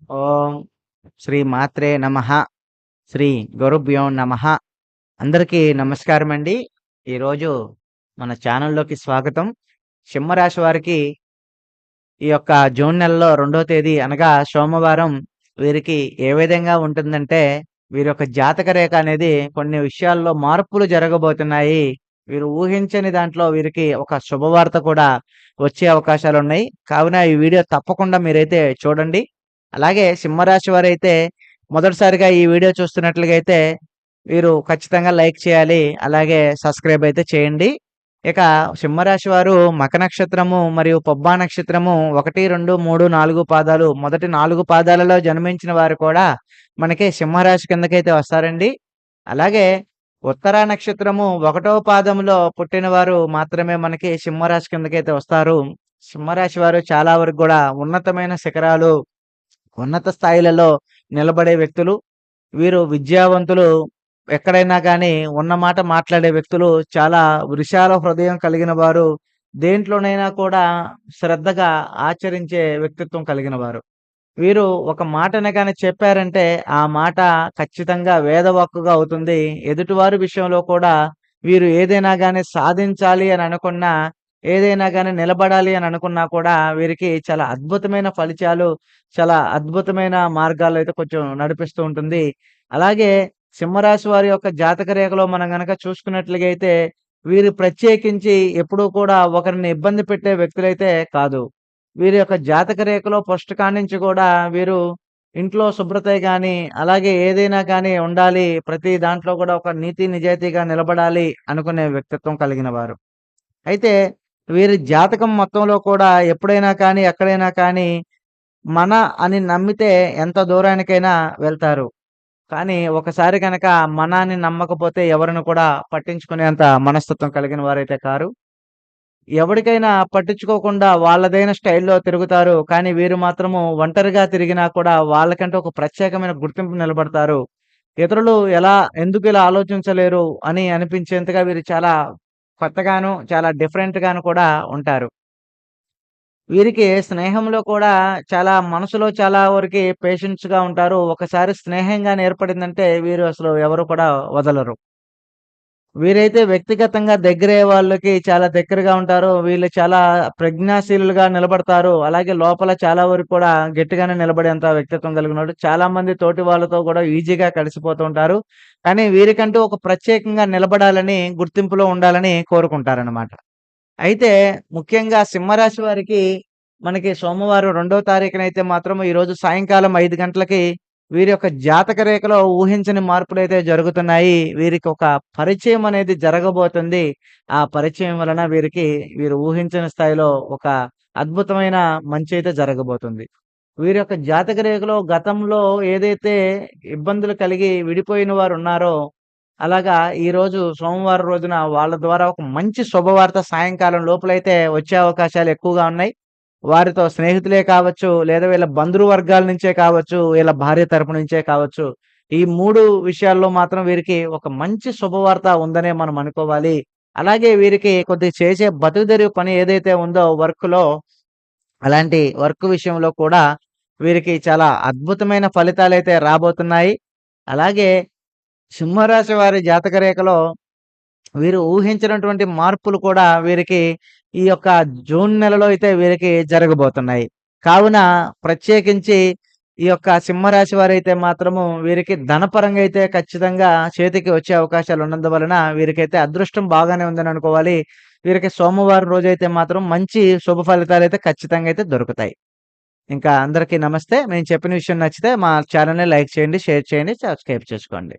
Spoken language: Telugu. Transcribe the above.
ఓం శ్రీ మాత్రే నమః. శ్రీ గురుభ్యో నమః. అందరికీ నమస్కారమండి. ఈరోజు మన ఛానల్‌లోకి స్వాగతం. సింహరాశి వారికి ఈ యొక్క జూన్ నెలలో 2వ తేదీ అనగా సోమవారం వీరికి ఏ విధంగా ఉంటుందంటే, వీరి యొక్క జాతక రేఖ అనేది కొన్ని విషయాల్లో మార్పులు జరగబోతున్నాయి. వీరు ఊహించని దాంట్లో వీరికి ఒక శుభవార్త కూడా వచ్చే అవకాశాలున్నాయి. కావున ఈ వీడియో తప్పకుండా మీరైతే చూడండి. అలాగే సింహరాశి వారైతే మొదటిసారిగా ఈ వీడియో చూస్తున్నట్లుగా అయితే వీరు ఖచ్చితంగా లైక్ చేయాలి. అలాగే సబ్స్క్రైబ్ అయితే చేయండి. ఇక సింహరాశి వారు మఖ నక్షత్రము మరియు పొబ్బా నక్షత్రము 1, 2, 3, 4 పాదాలు మొదటి 4 పాదాలలో జన్మించిన వారు కూడా మనకి సింహరాశి కిందకైతే వస్తారండి. అలాగే ఉత్తర నక్షత్రము 1వ పాదంలో పుట్టినవారు మాత్రమే మనకి సింహరాశి కిందకైతే వస్తారు. సింహరాశి వారు చాలా వరకు కూడా ఉన్నతమైన శిఖరాలు, ఉన్నత స్థాయిలలో నిలబడే వ్యక్తులు. వీరు విద్యావంతులు. ఎక్కడైనా గానీ ఉన్న మాట మాట్లాడే వ్యక్తులు. చాలా విశాల హృదయం కలిగిన వారు. దేంట్లోనైనా కూడా శ్రద్ధగా ఆచరించే వ్యక్తిత్వం కలిగిన వారు. వీరు ఒక మాటని గాని చెప్పారంటే, ఆ మాట ఖచ్చితంగా వేదవాక్కుగా అవుతుంది. ఎదుటివారి విషయంలో కూడా వీరు ఏదైనా గాని సాధించాలి అని అనుకున్నా, ఏదైనా గాని నిలబడాలి అని అనుకున్నా కూడా వీరికి చాలా అద్భుతమైన ఫలితాలు, చాలా అద్భుతమైన మార్గాల్లో అయితే కొంచెం నడిపిస్తూ ఉంటుంది. అలాగే సింహరాశి వారి యొక్క జాతక రేఖలో మనం గనక చూసుకున్నట్లుగా అయితే, వీరు ప్రత్యేకించి ఎప్పుడూ కూడా ఒకరిని ఇబ్బంది పెట్టే వ్యక్తులైతే కాదు. వీరి యొక్క జాతక రేఖలో ఫస్ట్ కాడ్నించి గూడా వీరు ఇంట్లో శుభ్రతే గాని, అలాగే ఏదైనా కానీ ఉండాలి. ప్రతి దాంట్లో గూడా ఒక నీతి, నిజాయితీగా నిలబడాలి అనుకునే వ్యక్తిత్వం కలిగిన వారు. అయితే వీరి జాతకం మొత్తంలో కూడా ఎప్పుడైనా కానీ, ఎక్కడైనా కానీ మన అని నమ్మితే ఎంత దూరానికైనా వెళ్తారు. కానీ ఒకసారి గనక మన అని నమ్మకపోతే ఎవరిని కూడా పట్టించుకునేంత మనస్తత్వం కలిగిన వారైతే కారు. ఎవడికైనా పట్టించుకోకుండా వాళ్ళదైన స్టైల్‌లో తిరుగుతారు. కానీ వీరు మాత్రము ఒంటరిగా తిరిగినా కూడా వాళ్ళకంటే ఒక ప్రత్యేకమైన గుర్తింపు నిలబడతారు. ఇతరులు ఎందుకు ఇలా ఆలోచించలేరు అని అనిపించేంతగా వీరు చాలా కొత్తగాను, చాలా డిఫరెంట్‌గాను కూడా ఉంటారు. వీరికి స్నేహంలో కూడా చాలా మనసులో చాలా వరకి పేషెన్స్‌గా ఉంటారు. ఒకసారి స్నేహం గాని ఏర్పడిందంటే వీరు అసలు ఎవరు కూడా వదలరు. వీరైతే వ్యక్తిగతంగా దగ్గరయ్యే వాళ్ళకి చాలా దగ్గరగా ఉంటారు. వీళ్ళు చాలా ప్రజ్ఞాశీలులుగా నిలబడతారు. అలాగే లోపల చాలా వరకు కూడా గట్టిగానే నిలబడేంత వ్యక్తిత్వం కలిగినోడు. చాలామంది తోటి వాళ్ళతో కూడా ఈజీగా కలిసిపోతూ ఉంటారు. కానీ వీరికంటూ ఒక ప్రత్యేకంగా నిలబడాలని, గుర్తింపులో ఉండాలని కోరుకుంటారనమాట. అయితే ముఖ్యంగా సింహరాశి వారికి మనకి సోమవారం 2వ తారీఖునైతే మాత్రం ఈరోజు సాయంకాలం 5 గంటలకి వీరి యొక్క జాతక రేఖలో ఊహించని మార్పులైతే జరుగుతున్నాయి. వీరికి ఒక పరిచయం అనేది జరగబోతుంది. ఆ పరిచయం వలన వీరు ఊహించని స్థాయిలో ఒక అద్భుతమైన మంచయితే జరగబోతుంది. వీరి యొక్క జాతక రేఖలో గతంలో ఏదైతే ఇబ్బందులు కలిగి విడిపోయిన వారున్నారో, అలాగా ఈరోజు సోమవారం రోజున వాళ్ళ ద్వారా ఒక మంచి శుభవార్త సాయంకాలం లోపులైతే వచ్చే అవకాశాలు ఎక్కువగా ఉన్నాయి. వారితో స్నేహితులే కావచ్చు, లేదా వీళ్ళ బంధువర్గాల నుంచే కావచ్చు, వీళ్ళ భార్య తరపు నుంచే కావచ్చు. ఈ 3 విషయాల్లో మాత్రం వీరికి ఒక మంచి శుభవార్త ఉందనే మనం అనుకోవాలి. అలాగే వీరికి కొద్దిగా చేసే బతుకుదెరువు పని ఏదైతే ఉందో వర్క్‌లో, అలాంటి వర్క్ విషయంలో కూడా వీరికి చాలా అద్భుతమైన ఫలితాలైతే రాబోతున్నాయి. అలాగే సింహరాశి వారి జాతక రేఖలో వీరు ఊహించినటువంటి మార్పులు కూడా వీరికి ఈ యొక్క జూన్ నెలలో అయితే వీరికి జరగబోతున్నాయి. కావున ప్రత్యేకించి ఈ యొక్క సింహరాశి వారైతే మాత్రము వీరికి ధనపరంగా అయితే ఖచ్చితంగా చేతికి వచ్చే అవకాశాలు ఉన్నందువలన వీరికైతే అదృష్టం బాగానే ఉందని అనుకోవాలి. వీరికి సోమవారం రోజైతే మాత్రం మంచి శుభ ఫలితాలైతే ఖచ్చితంగా అయితే దొరుకుతాయి. ఇంకా అందరికీ నమస్తే. నేను చెప్పిన విషయం నచ్చితే మా ఛానెల్‌ని లైక్ చేయండి, షేర్ చేయండి, సబ్స్క్రైబ్ చేసుకోండి.